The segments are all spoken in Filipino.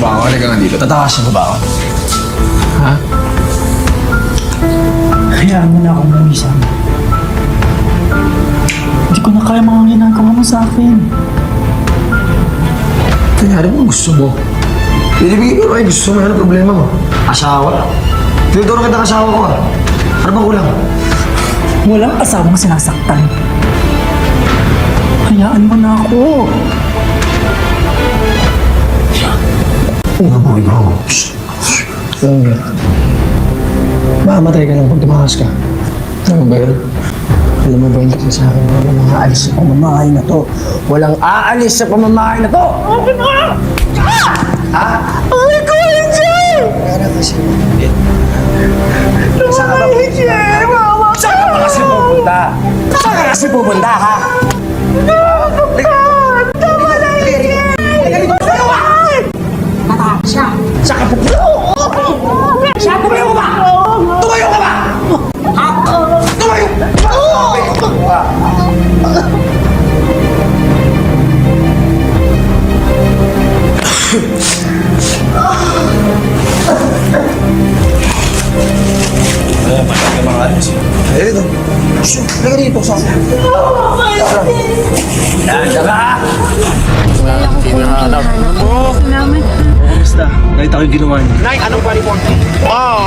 ba ako? Halika nga dito. Tatakasin mo ba ako? Ha? Hayaan mo na akong lumisan. Hindi ko na kaya mga ginagawa mo sa akin. Kanyari mo gusto mo. Ibigay ko ay gusto mo. Ano problema mo? Asawa? Tinuturo kita asawa ko ah. Ano bang kulang? Walang asawang sinasaktan. Hayaan mo na ako. Ano po ikaw? Mamatay ka lang pag tumakas ka. Ano ba yun? Alam mo ba yung kasi sa akin, walang aalis sa pamamahay na to. Walang aalis sa pamamahay na to! Okay na! Ha? Ay ko, Angel! Kaya kasi saan ka ba pupunta? Saan ka ba kasi pupunta? Saan ka kasi pupunta, ha? Saan ka pupunta? Saan tumayo ka ba? Tumayo ka ba? Ha? Tumayo! Ayan, masyadong yung mga alis. Ayan dito. Laga dito sa akin. Yan, daga! Salamat. Kamusta? Kahit ako yung ginawa niyo. Nay, anong pa report?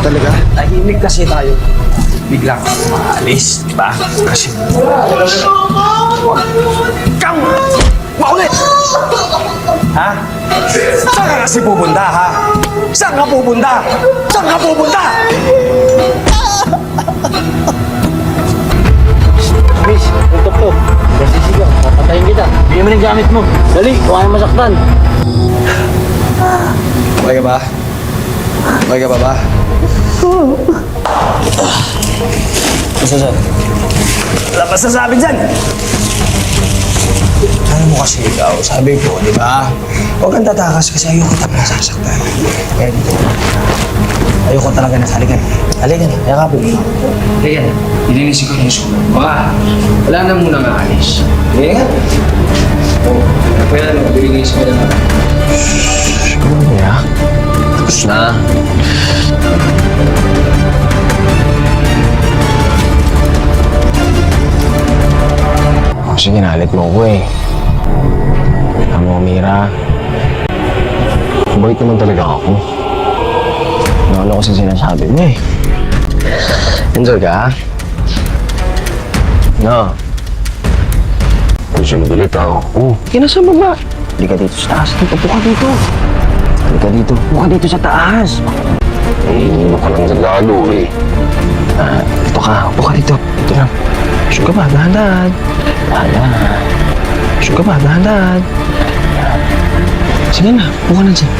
Talaga? Tahimik kasi tayo. Biglang maalis, di ba? Kasi... Ikaw! Maulit! Ha? Saan ka kasi pupunta, ha? Saan ka pupunta? Saan ka pupunta? Miss, tutok to. Kasi sigaw, papatayin kita. Bigyan mo ng gamit mo. Dali, huwag kayong masaktan. Okay ka ba? Okay ka ba? Masasabi? Wala pa sasabi dyan! Ano mo kasi ikaw? Sabi ko, di ba? Huwag kang tatakas kasi ayoko kita nasasaktan. Kaya dito. Ayoko talaga na saligan. Halika na, yakapin mo. Halika na, ilinisin ko yung sulat. Wala na muna nga alis. Halika nga. Oo, kaya na, ilinisin ko na. Ano ba ya? Tapos na. Kasi ginalit mo ko eh. Alam mo, Mira. Mabait naman talaga ako. Ano kasi sinasabi mo eh. Enjoy ka, ha? No. Kung sinubilit ako. Kaya nasa baba. Hindi ka dito sa taas. Upo ka dito. Hindi ka dito. Upo ka dito sa taas. Ano ka lang lalo eh. Ito ka. Upo ka dito. Ito lang. Sure ka ba? Dahan-dahan. Dahan-dahan. Sure ka ba? Dahan-dahan. Sige na. Upo ka na dyan.